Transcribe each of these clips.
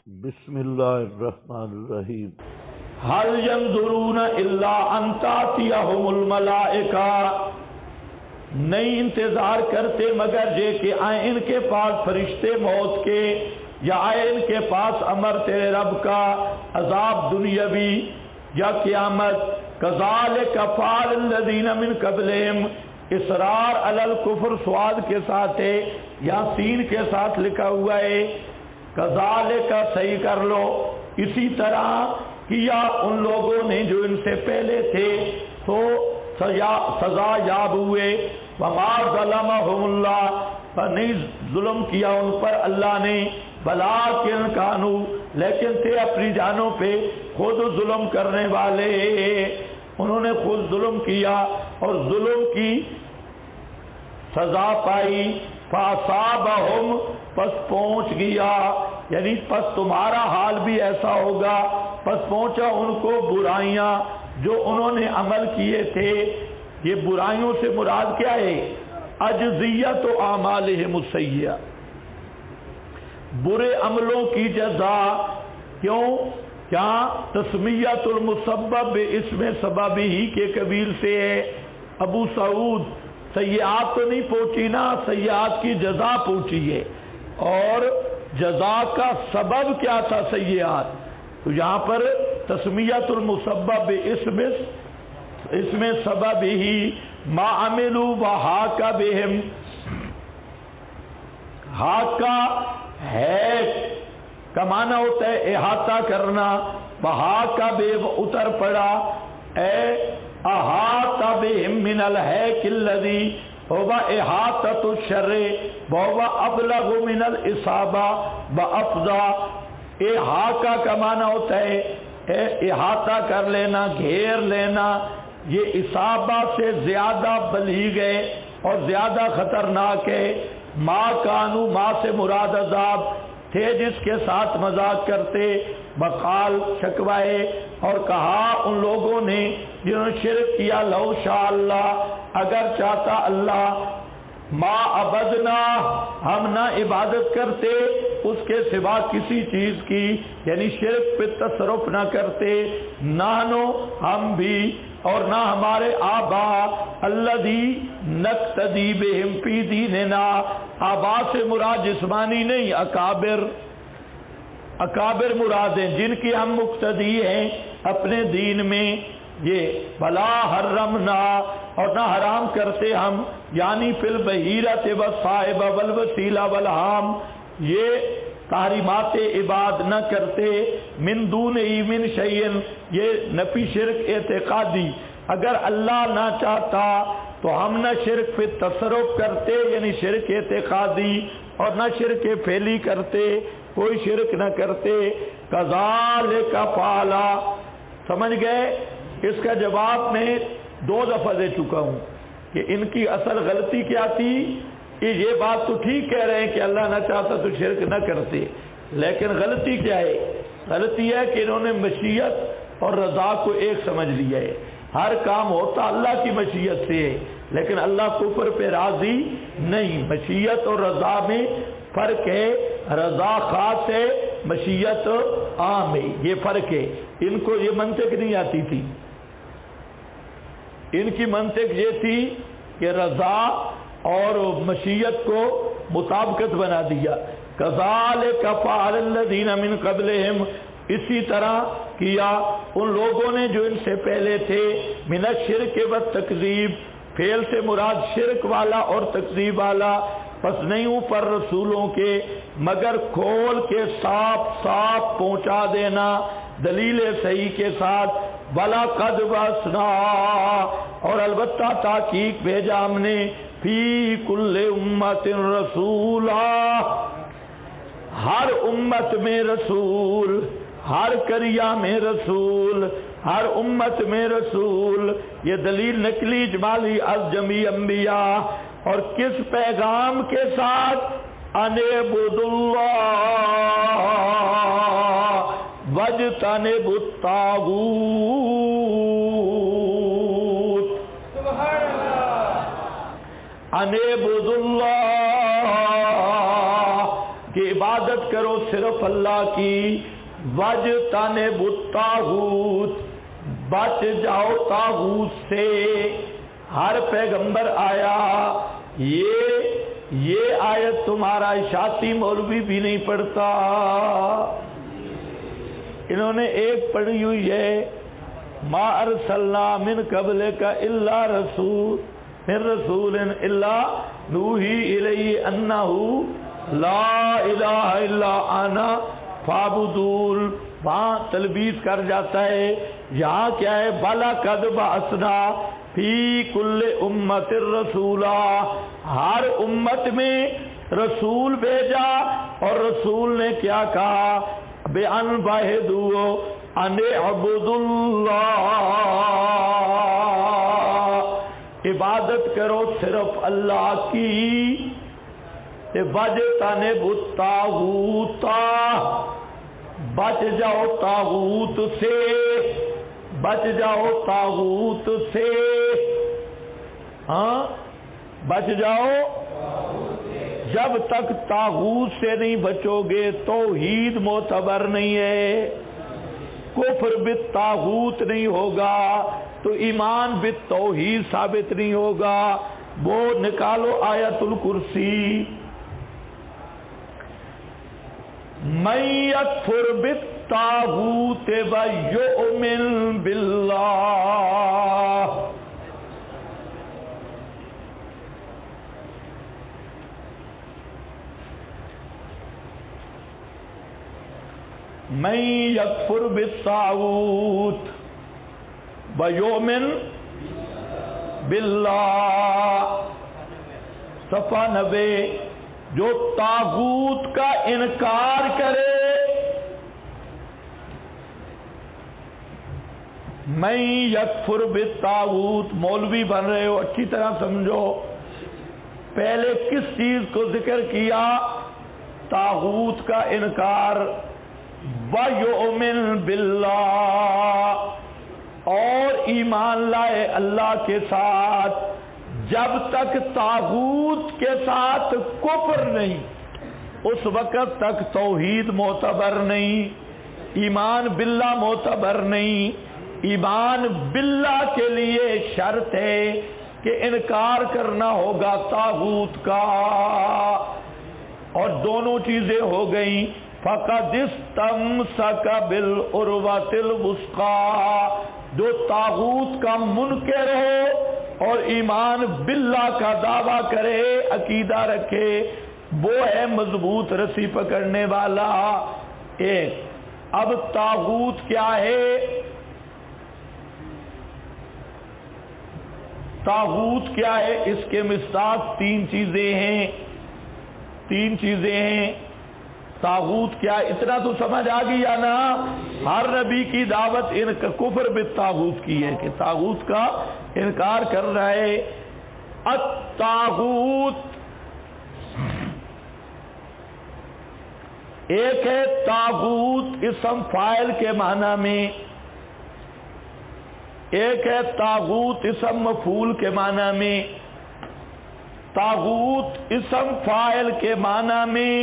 بسم اللہ الرحمن الرحیم۔ هل ينظرون الا ان تاتيهم الملائکہ، نہیں انتظار کرتے مگر یہ کہ آئیں ان کے پاس فرشتے موت کے، یا آئے ان کے پاس امر تیرے رب کا، عذاب دنیاوی یا قیامت۔ کذالک فعل الذین من قبلہم، اصرار علی الکفر سواد کے ساتھ ہے یا سین کے ساتھ لکھا ہوا ہے۔ کذالک صحیح کر لو، اسی طرح کیا ان لوگوں نے جو ان سے پہلے تھے، تو سزا یاب ہوئے۔ وما ظلمہم اللہ، پر نہیں ظلم کیا ان پر اللہ نے، بلاکن کانوا، لیکن تھے اپنی جانوں پہ خود ظلم کرنے والے، انہوں نے خود ظلم کیا اور ظلم کی سزا پائی۔ فاصابہم، پس پہنچ گیا، یعنی پس تمہارا حال بھی ایسا ہوگا، پس پہنچا ان کو برائیاں جو انہوں نے عمل کیے تھے۔ یہ برائیوں سے مراد کیا ہے؟ اجزیت و اعمالہم السیئہ، برے عملوں کی جزا۔ کیوں؟ کیا تسمیت المسبب اسم سبب ہی کے قبیل سے ہے۔ ابو سعود، سیئات تو نہیں پہنچی نا، سیئات کی جزا پہنچی ہے، اور جزا کا سبب کیا تھا؟ سیئات۔ تو یہاں پر تسمیت المسبب اسم سبب ہی ما عملوا وحاک بہم، حاکہ ہے کا معنی ہوتا ہے احاطہ کرنا، وحاک بے اتر پڑا، اے احاط بہم من الحیک الذی هو احاطۃ الشر وهو ابلغ من الاصابہ وافضى۔ احاطہ کا معنی ہوتا ہے احاطہ کر لینا، گھیر لینا، یہ اصابہ سے زیادہ بلیغ ہے اور زیادہ خطرناک ہے۔ ما کانوا، ما سے مراد عذاب تھے جس کے ساتھ مذاق کرتے، بقال شکوائے، اور کہا ان لوگوں نے جنہوں نے شرک کیا، لو شاء اللہ، اگر چاہتا اللہ، ما عبدنا، ہم نہ عبادت کرتے اس کے سوا کسی چیز کی، یعنی شرک پہ تصرف نہ کرتے، نانو ہم بھی، اور نہ ہمارے آبا، الذی نقتدی بہم فی دیننا، آبا سے مراد جسمانی نہیں، اکابر، اکابر مراد ہیں جن کی ہم مقتدی ہیں اپنے دین میں۔ یہ بلا حرمنا، اور نہ حرام کرتے ہم، یعنی فی البحیرۃ والصائب والوسیلہ والحام، یہ تحریمات عباد نہ کرتے، من دون من شیء، یہ نفی شرک اعتقادی، اگر اللہ نہ چاہتا تو ہم نہ شرک پہ تصرف کرتے، یعنی شرک اعتقادی، اور نہ شرک فعلی کرتے، کوئی شرک نہ کرتے۔ کذالک فعل، سمجھ گئے؟ اس کا جواب میں 2 دفعہ دے چکا ہوں کہ ان کی اصل غلطی کیا تھی، کہ یہ بات تو ٹھیک کہہ رہے ہیں کہ اللہ نہ چاہتا تو شرک نہ کرتے، لیکن غلطی کیا ہے؟ غلطی ہے کہ انہوں نے مشیت اور رضا کو ایک سمجھ لیا ہے۔ ہر کام ہوتا اللہ کی مشیت سے ہے، لیکن اللہ کفر پہ راضی نہیں۔ مشیت اور رضا میں فرق ہے، رضا خاص ہے، مشیت عام ہے، یہ فرق ہے۔ ان کو یہ منطق نہیں آتی تھی، ان کی منطق یہ تھی کہ رضا اور مشیت کو مطابقت بنا دیا۔ کذالک فعل الذین من قبلہم، اسی طرح کیا ان لوگوں نے جو ان سے پہلے تھے، من الشرک والتکذیب، فعل سے مراد شرک والا اور تکذیب والا، پس نہیں اوپر رسولوں کے مگر کھول کے صاف صاف پہنچا دینا دلیل صحیح کے ساتھ۔ وَلَقَدْ بَعَثْنَا، اور البتہ تحقیق بھیجا ہم نے، فی کل امت رسولا، ہر امت میں رسول، ہر قریہ میں رسول، ہر امت میں رسول۔ یہ دلیل نقلی اجمالی از جمیع انبیاء، اور کس پیغام کے ساتھ؟ ان اعبدوا اللہ واجتنبوا الطاغوت، ان اعبدوا اللہ، کہ عبادت کرو صرف اللہ کی، وَاجْتَنِبُوا الطَّاغُوتَ، بچ جاؤ طاغوت سے۔ ہر پیغمبر آیا یہ آیت تمہارا اشاعتی مولوی بھی نہیں پڑھتا، انہوں نے ایک پڑھی ہوئی ہے، ما ارسلنا من قبلک الا رسول من رسول الا نوحی الیہ انہ لا الہ الا انا فاعبدون۔ وہاں تلبیس کر جاتا ہے، یہاں کیا ہے، بَلَقَدْ بَعَثْنَا فی کل امت رسولا، ہر امت میں رسول بھیجا، اور رسول نے کیا کہا، بِأَنْ وَحِدُوا أَنِ اعْبُدُوا اللَّهَ، عبادت کرو صرف اللہ کی، وَاجْتَنِبُوا الطَّاغُوتَ، بچ جاؤ طاغوت سے، بچ جاؤ طاغوت سے، ہاں بچ جاؤ۔ جب تک طاغوت سے نہیں بچو گے توحید معتبر نہیں ہے، کفر بالطاغوت نہیں ہوگا تو ایمان بالتوحید ثابت نہیں ہوگا۔ وہ نکالو آیت الکرسی، من یکفر بالطاغوت ویؤمن باللہ، من یکفر بالطاغوت ویؤمن باللہ، صفحہ 90، جو طاغوت کا انکار کرے، من یکفر بالطاغوت، مولوی بن رہے ہو اچھی طرح سمجھو، پہلے کس چیز کو ذکر کیا، طاغوت کا انکار، وَيُؤْمِنْ بِاللَّهِ، اور ایمان لائے اللہ کے ساتھ۔ جب تک طاغوت کے ساتھ کفر نہیں، اس وقت تک توحید معتبر نہیں، ایمان باللہ معتبر نہیں۔ ایمان باللہ کے لیے شرط ہے کہ انکار کرنا ہوگا طاغوت کا، اور دونوں چیزیں ہو گئیں، فَقَدِ اسْتَمْسَكَ بِالْعُرْوَةِ الْوُثْقَىٰ، جو طاغوت کا منکر ہو اور ایمان باللہ کا دعویٰ کرے، عقیدہ رکھے، وہ ہے مضبوط رسی پکڑنے والا۔ ایک اب طاغوت کیا ہے، طاغوت کیا ہے، اس کے مصداق تین چیزیں ہیں، تین چیزیں ہیں۔ طاغوت کیا، اتنا تو سمجھ آ گیا نا، ہر نبی کی دعوت ان کا کفر بالطاغوت کی ہے کہ طاغوت کا انکار کر رہا ہے۔ الطاغوت ایک ہے طاغوت اسم فاعل کے معنی میں، ایک ہے طاغوت اسم مفعول کے معنی میں۔ طاغوت اسم فاعل کے معنی میں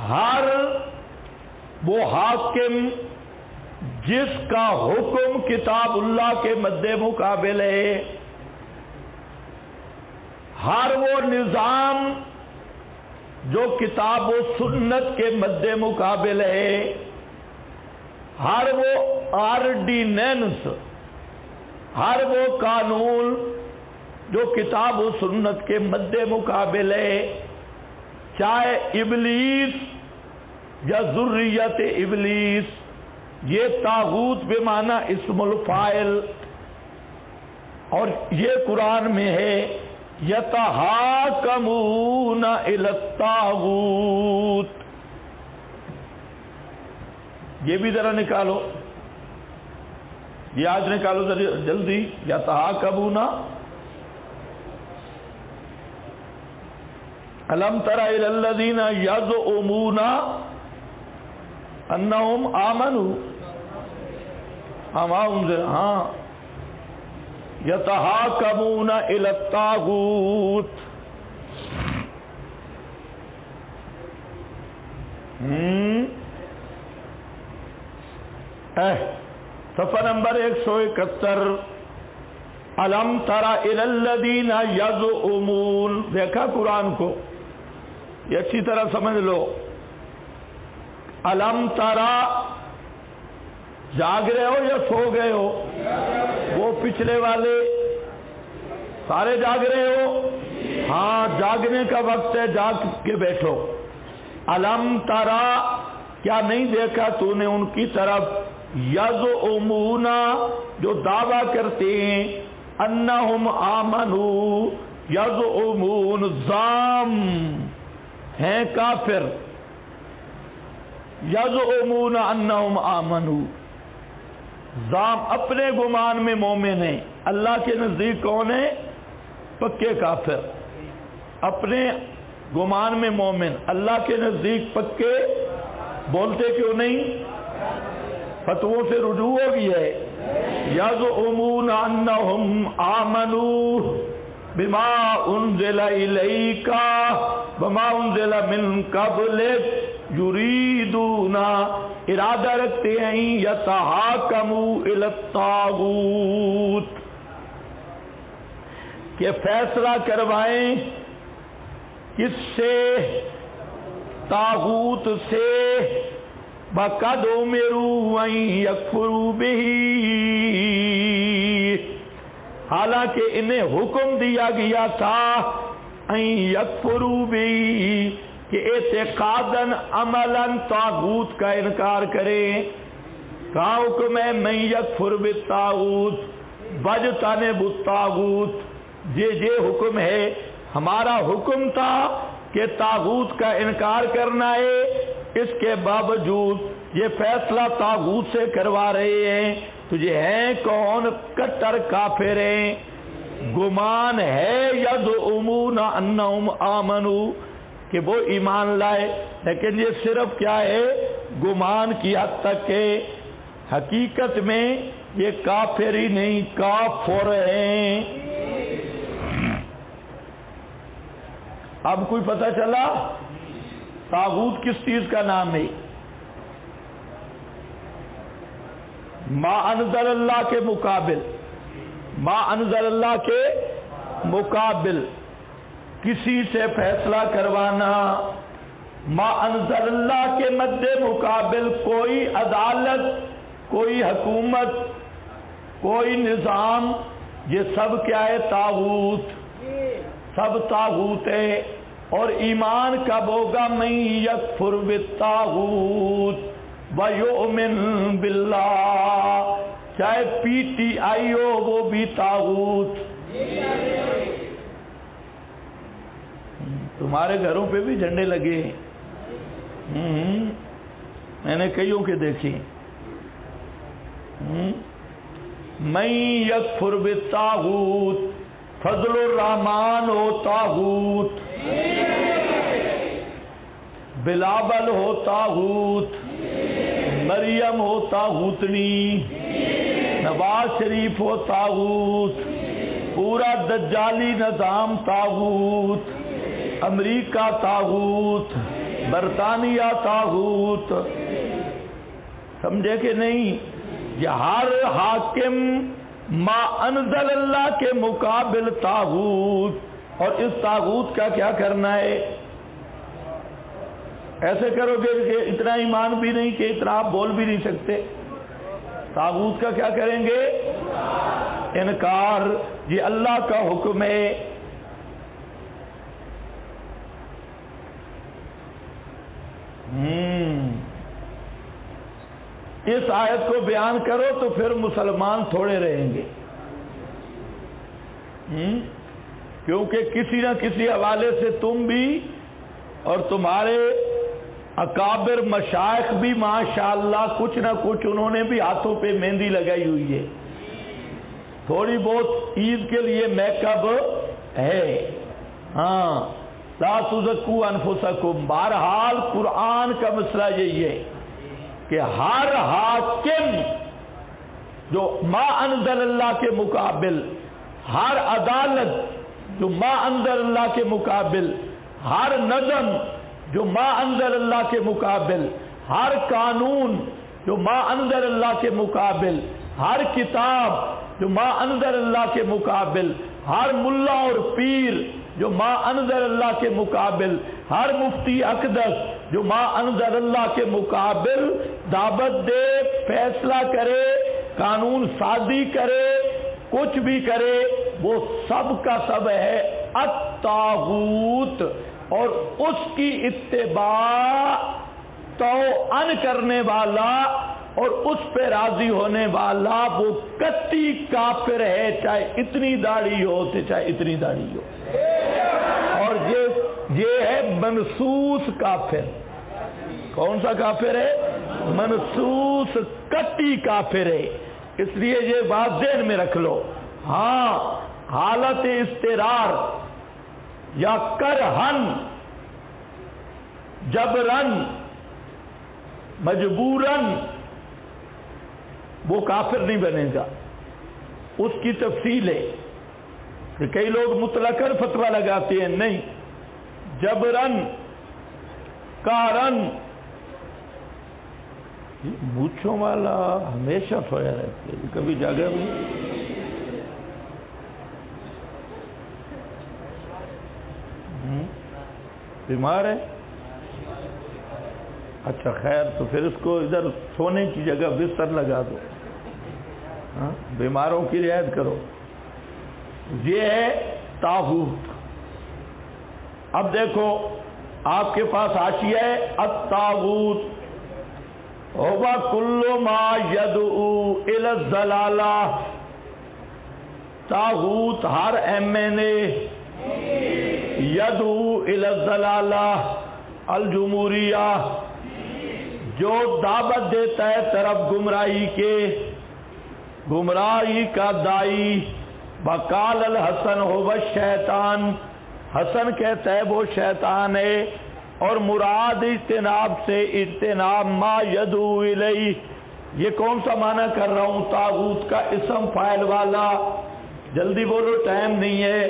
ہر وہ حاکم جس کا حکم کتاب اللہ کے مد مقابل ہے، ہر وہ نظام جو کتاب و سنت کے مد مقابل ہے، ہر وہ آرڈیننس، ہر وہ قانون جو کتاب و سنت کے مد مقابل ہے، چاہے ابلیس یا ذریت ابلیس، یہ طاغوت بمعنی اسم الفاعل، اور یہ قرآن میں ہے یتحاکمون الی الطاغوت، یہ بھی ذرا نکالو، یہ آج نکالو ذرا جلدی، یتحاکمون، الم تر الی الذین یزعمون انہم آمنوا، ہاں یتحاکمون الی الطاغوت، صفحہ نمبر 171 الم تر الی الذین یزعمون، دیکھا قرآن کو، یہ اچھی طرح سمجھ لو. الم ترا، جاگ رہے ہو یا سو گئے ہو؟ وہ پچھلے والے سارے جاگ رہے ہو؟ ہاں، جاگنے کا وقت ہے، جاگ کے بیٹھو. الم ترا، کیا نہیں دیکھا تو نے ان کی طرف، یزعمون، جو دعویٰ کرتے ہیں، انہم آمنو، یزعمون، زام ہیں کافر، یزعمون انہم آمنو، زام اپنے گمان میں مومن ہیں، اللہ کے نزدیک کون ہے؟ پکے کافر. اپنے گمان میں مومن، اللہ کے نزدیک پکے، بولتے کیوں نہیں؟ فتووں سے رجوع ہو گئی ہے. یزعمون انہم آمنو بما انزل الیک وما انزل من قبلک یریدون، ارادہ رکھتے ہیں یتحاکموا الی الطاغوت، کہ فیصلہ کروائیں کس سے؟ طاغوت سے. وَقَدْ أُمِرُوا أَن يَكْفُرُوا بِهِ، حالانکہ انہیں حکم دیا گیا تھا أَن يَكْفُرُوا بِهِ، کہ اعتقاداً عملاً طاغوت کا انکار کریں. کہاں حکم ہے؟ مَن يَكْفُرْ بِالطَّاغُوتِ وَاجْتَنِبُ الطَّاغُوتَ، یہ حکم ہے. ہمارا حکم تھا کہ طاغوت کا انکار کرنا ہے، اس کے باوجود یہ فیصلہ طاغوت سے کروا رہے ہیں. تو یہ ہیں کون؟ کٹر کافر ہیں. گمان ہے یزعمون انہم آمنو، کہ وہ ایمان لائے، لیکن یہ صرف کیا ہے؟ گمان کی حد تک ہے. حقیقت میں یہ کافر ہی نہیں، کافر ہیں. اب کوئی پتہ چلا طاغوت کس چیز کا نام ہے؟ ما انزل اللہ کے مقابل، ما انزل اللہ کے مقابل کسی سے فیصلہ کروانا، ما انزل اللہ کے مد مقابل کوئی عدالت، کوئی حکومت، کوئی نظام، یہ سب کیا ہے؟ طاغوت، سب طاغوت ہے. اور ایمان کب ہوگا؟ من یکفر بالطاغوت ویؤمن باللہ، چاہے پی ٹی آئی ہو وہ بھی طاغوت. تمہارے گھروں پہ بھی جھنڈے لگے ہیں، میں نے کئیوں کے دیکھے. من یکفر بالطاغوت، فضل الرحمان ہو طاغوت، بلابل ہو طاغوت، مریم ہو طاغوتنی، نواز شریف ہو طاغوت، پورا دجالی نظام طاغوت، امریکہ طاغوت، برطانیہ طاغوت. سمجھے کہ نہیں؟ یہ ہر حاکم ما انزل اللہ کے مقابل طاغوت. اور اس طاغوت کا کیا کرنا ہے؟ ایسے کرو گے کہ اتنا ایمان بھی نہیں کہ اتنا آپ بول بھی نہیں سکتے. طاغوت کا کیا کریں گے؟ انکار. یہ اللہ کا حکم ہے. اس آیت کو بیان کرو تو پھر مسلمان تھوڑے رہیں گے، کیونکہ کسی نہ کسی حوالے سے تم بھی اور تمہارے اکابر مشائخ بھی ماشاءاللہ کچھ نہ کچھ انہوں نے بھی ہاتھوں پہ مہندی لگائی ہوئی ہے، تھوڑی بہت عید کے لیے میک اپ ہے. ہاں، لا تزکوا انفسکم. بہرحال قرآن کا مسئلہ یہی ہے کہ ہر حاکم جو ما انزل اللہ کے مقابل، ہر عدالت جو ما انزل اللہ کے مقابل، ہر نظم جو ما انزل اللہ کے مقابل، ہر قانون جو ما انزل اللہ کے مقابل، ہر کتاب جو ما انزل اللہ کے مقابل، ہر ملا اور پیر جو ما انزل اللہ کے مقابل، ہر مفتی اقدس جو ما انزل اللہ کے مقابل دعوت دے، فیصلہ کرے، قانون سازی کرے، کچھ بھی کرے، وہ سب کا سب ہے الطاغوت، اور اس کی اتباع توأن کرنے والا اور اس پہ راضی ہونے والا وہ قطعی کافر ہے، چاہے اتنی داڑھی ہو چاہے اتنی داڑھی ہو، اور یہ ہے منسوس کافر۔ کون سا کافر ہے؟ منسوس قطعی کافر ہے۔ اس لیے یہ بات ذہن میں رکھ لو۔ ہاں، حالت اضطرار یا کرہن، جبرن، مجبورن، وہ کافر نہیں بنے گا۔ اس کی تفصیل ہے کہ کئی لوگ مطلقاً فتویٰ لگاتے ہیں، نہیں، جبرن، کارن، مونچھوں والا ہمیشہ سویا رہتے ہیں، کبھی جاگا بھی بیمار ہے؟ اچھا خیر، تو پھر اس کو ادھر سونے کی جگہ بستر لگا دو، بیماروں کی رعایت کرو۔ یہ ہے طاغوت۔ اب دیکھو آپ کے پاس حاشیہ ہے الطاغوت هو كل ما يدعو الى الضلالہ، طاغوت ہر یدعو الى الضلالہ الجمہوریہ، جو دعوت دیتا ہے طرف گمراہی کے، گمراہی کا دائی۔ وقال الحسن هو الشیطان، حسن کہتا ہے وہ شیطان ہے، اور مراد اجتناب سے اجتناب ما یدعو الیہ، یہ کون سا معنی کر رہا ہوں؟ طاغوت کا اسم فاعل والا، جلدی بولو ٹائم نہیں ہے۔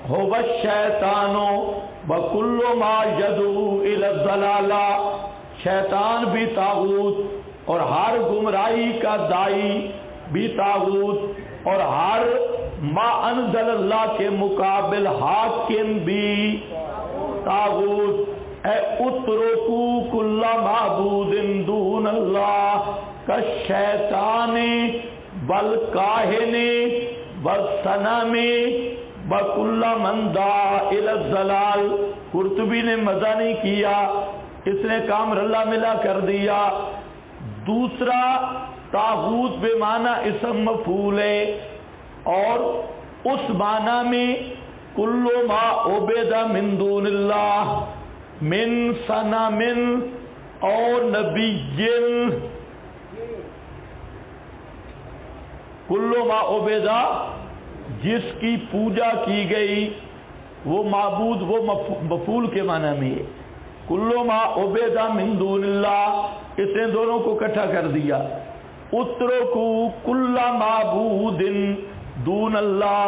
هو الشیطان وکل ما یدعو الی الضلالہ، شیطان بھی طاغوت، اور ہر گمراہی کا دائی بھی طاغوت، اور ہر ما انزل اللہ کے مقابل حاکم بھی طاغوت۔ اے اترکو کل معبود دون اللہ کالشیطان والکاہن والصنم وکل من دعا الی الضلال۔ قرطبی نے مزہ نہیں کیا، اس نے کام رلا ملا کر دیا۔ دوسرا طاغوت بے معنی اسم مفعول ہے، اور اس معنی میں کل ما عبد من دون اللہ من صنم اور نبی، کل ما عبد جس کی پوجا کی گئی، وہ معبود وہ مفعول کے معنی میں ہے۔ کل ما عبد من دون اللہ، اس نے دونوں کو اکٹھا کر دیا۔ اترکو کل معبود دون اللہ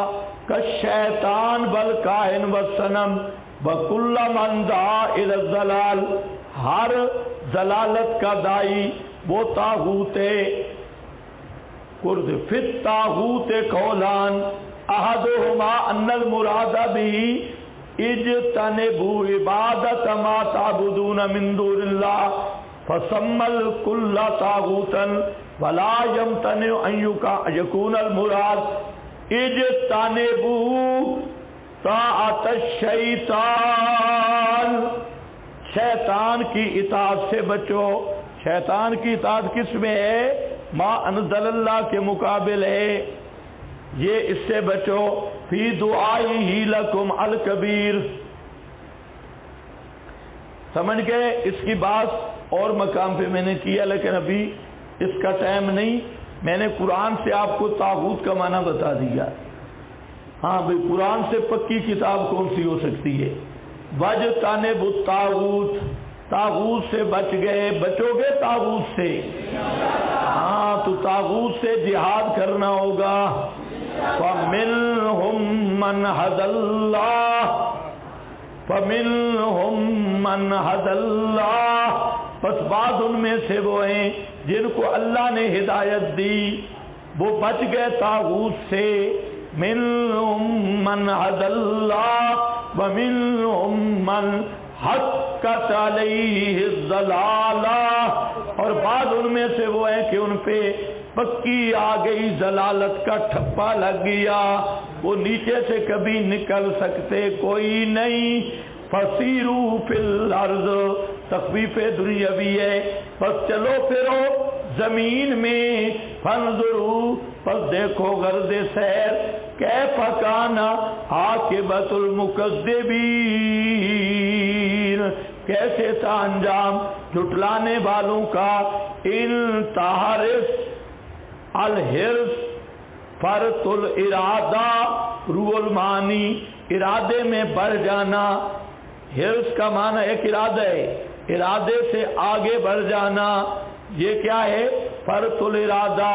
کالشیطان والکاہن والصنم وکل من دعا الی الضلال، ہر ضلالت کا دائی وہ طاغوت ہے۔ فی الطاغوت قولان احدہما ان المراد به اجتنبوا عبادت ما تعبدون من دون اللہ فسمى الكل طاغوتا ولا يمتنع ان يكون المراد اجتنبوا طاعت الشیطان، شیطان کی اطاعت سے بچو۔ شیطان کی اطاعت کس میں ہے؟ ما انزل اللہ کے مقابل ہے، یہ اس سے بچو۔ فی دعائہ لکم الکبیر، سمجھ گئے؟ اس کی بات اور مقام پہ میں نے کیا، لیکن ابھی اس کا ٹائم نہیں۔ میں نے قرآن سے آپ کو طاغوت کا معنی بتا دیا۔ ہاں بھئی، قرآن سے پکی کتاب کون سی ہو سکتی ہے؟ وَاجْتَنِبُوا الطَّاغُوتَ، طاغوت سے بچ گئے، بچو گے طاغوت سے؟ ہاں، تو طاغوت سے جہاد کرنا ہوگا۔ وَمِنْهُمْ مَنْ هَدَى اللَّهُ، فَمِنْهُمْ مَنْ هَدَى اللَّهُ، پس بعض ان میں سے وہ ہیں جن کو اللہ نے ہدایت دی، وہ بچ گئے طاغوت سے۔ مِنْهُمْ مَنْ هَدَى اللَّهُ وَمِنْهُمْ مَنْ حَقَّتْ عَلَيْهِ الضَّلَالَةُ، اور بعض ان میں سے وہ ہیں کہ ان پہ پکی آ گئی ضلالت کا ٹھپا لگ گیا، وہ نیچے سے کبھی نکل سکتے کوئی نہیں۔ فَسِیرُوا فِی الْأَرْضِ، تخفیف دنیاوی ہے، پس چلو پھرو زمین میں، فَانْظُرُوا، پس دیکھو غرض سیر، کیف کان عاقبۃ المکذبین، کیسے تھا انجام جھٹلانے والوں کا۔ ان تحرس الحرص فرط الارادہ، روح المعانی، ارادے میں بڑھ جانا۔ حرص کا معنی ایک ارادہ ہے، ارادے سے آگے بڑھ جانا، یہ کیا ہے؟ فرط الارادہ،